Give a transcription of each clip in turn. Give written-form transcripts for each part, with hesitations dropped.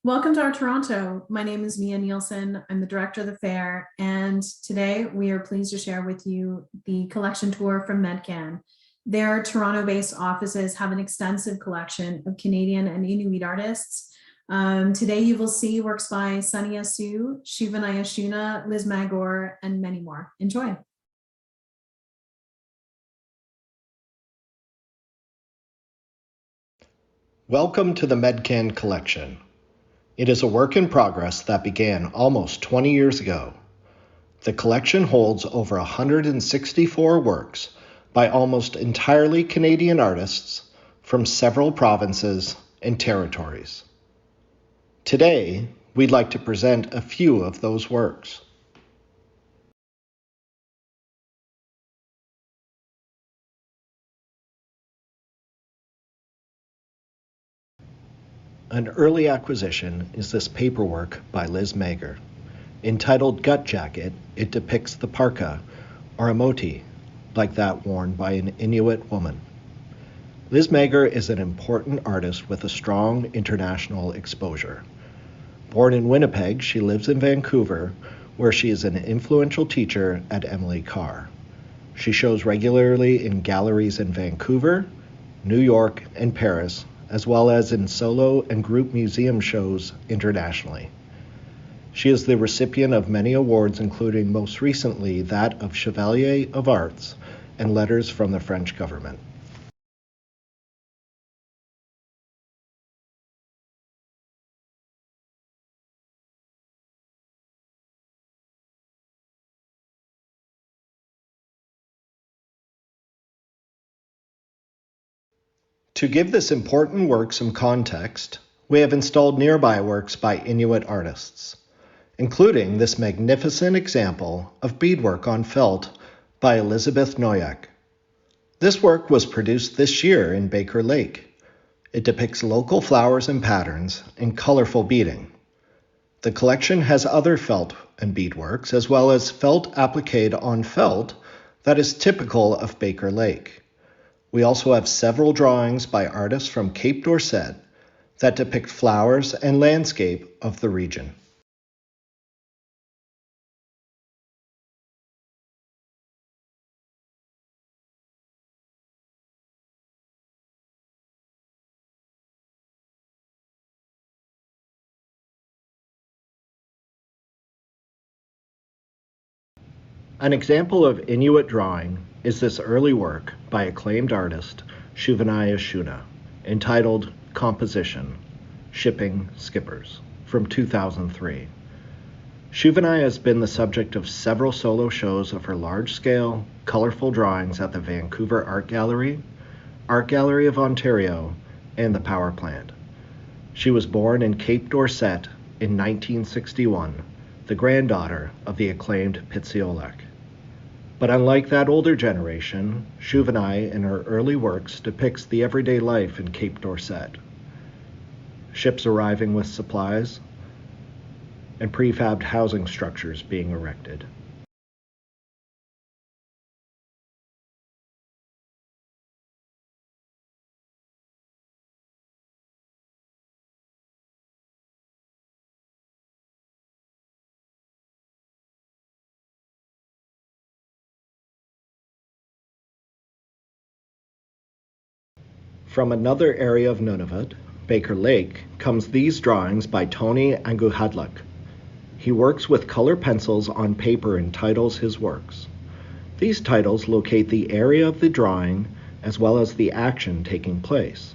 Welcome to our Toronto. My name is Mia Nielsen. I'm the director of the fair, and today we are pleased to share with you the collection tour from Medcan. Their Toronto-based offices have an extensive collection of Canadian and Inuit artists. Today you will see works by Sonny Assu, Shuvinai Ashoona, Liz Magor, and many more. Enjoy. Welcome to the Medcan collection. It is a work in progress that began almost 20 years ago. The collection holds over 164 works by almost entirely Canadian artists from several provinces and territories. Today, we'd like to present a few of those works. An early acquisition is this paperwork by Liz Magor. Entitled Gut Jacket, it depicts the parka, or a moti, like that worn by an Inuit woman. Liz Magor is an important artist with a strong international exposure. Born in Winnipeg, she lives in Vancouver, where she is an influential teacher at Emily Carr. She shows regularly in galleries in Vancouver, New York, and Paris, as well as in solo and group museum shows internationally. She is the recipient of many awards, including most recently that of Chevalier of Arts and letters from the French government. To give this important work some context, we have installed nearby works by Inuit artists, including this magnificent example of beadwork on felt by Elizabeth Enowyak. This work was produced this year in Baker Lake. It depicts local flowers and patterns in colorful beading. The collection has other felt and beadworks, as well as felt appliqué on felt that is typical of Baker Lake. We also have several drawings by artists from Cape Dorset that depict flowers and landscape of the region. An example of Inuit drawing is this early work by acclaimed artist Shuvinai Ashoona, entitled Composition, Shipping Skippers, from 2003. Shuvinai has been the subject of several solo shows of her large-scale, colorful drawings at the Vancouver Art Gallery of Ontario, and the Power Plant. She was born in Cape Dorset in 1961, the granddaughter of the acclaimed Pitsiolak. But unlike that older generation, Shuvinai in her early works depicts the everyday life in Cape Dorset. Ships arriving with supplies, and prefabbed housing structures being erected. From another area of Nunavut, Baker Lake, comes these drawings by Tony Anguhalluq. He works with color pencils on paper and titles his works. These titles locate the area of the drawing as well as the action taking place.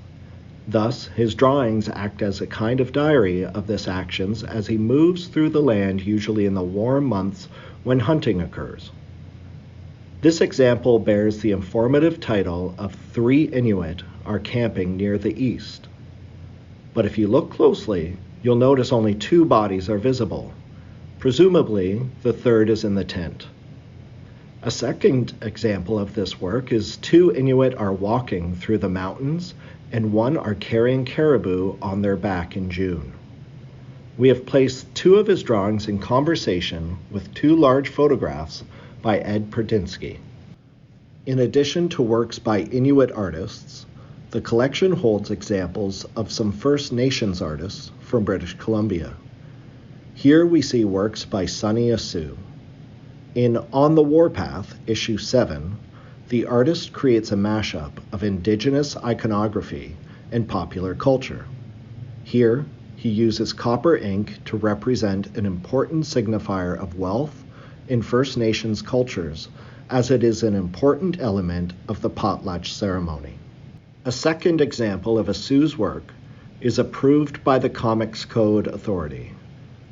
Thus, his drawings act as a kind of diary of this actions as he moves through the land, usually in the warm months when hunting occurs. This example bears the informative title of 3 Inuit are camping near the east. But if you look closely, you'll notice only 2 bodies are visible. Presumably, the third is in the tent. A second example of this work is 2 Inuit are walking through the mountains and 1 are carrying caribou on their back in June. We have placed 2 of his drawings in conversation with 2 large photographs by Ed Perdinsky. In addition to works by Inuit artists, the collection holds examples of some First Nations artists from British Columbia. Here we see works by Sonny Assu. In On the Warpath, issue 7, the artist creates a mashup of Indigenous iconography and popular culture. Here, he uses copper ink to represent an important signifier of wealth in First Nations cultures, as it is an important element of the potlatch ceremony. A second example of Assu's work is approved by the Comics Code Authority,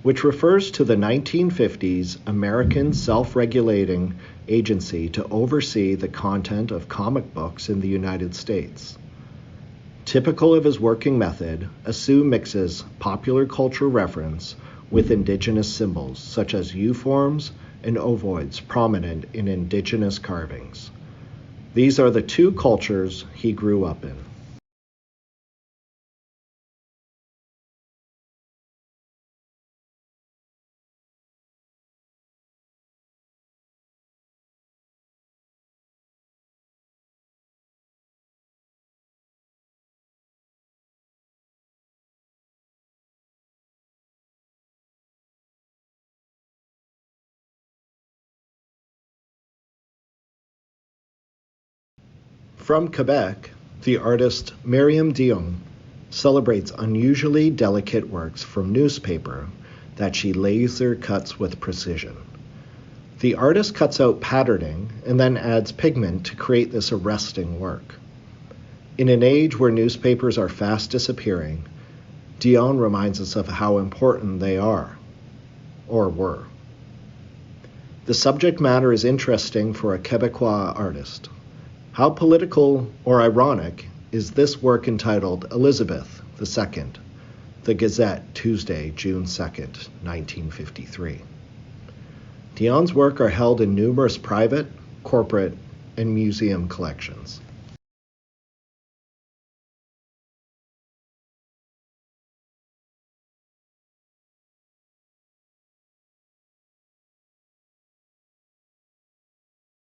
which refers to the 1950s American self-regulating agency to oversee the content of comic books in the United States. Typical of his working method, Assu mixes popular culture reference with Indigenous symbols such as U-forms and ovoids prominent in Indigenous carvings. These are the two cultures he grew up in. From Quebec, the artist Miriam Dion celebrates unusually delicate works from newspaper that she laser cuts with precision. The artist cuts out patterning and then adds pigment to create this arresting work. In an age where newspapers are fast disappearing, Dion reminds us of how important they are, or were. The subject matter is interesting for a Quebecois artist. How political or ironic is this work entitled Elizabeth II, The Gazette, Tuesday, June 2nd, 1953. Dion's work are held in numerous private, corporate, and museum collections.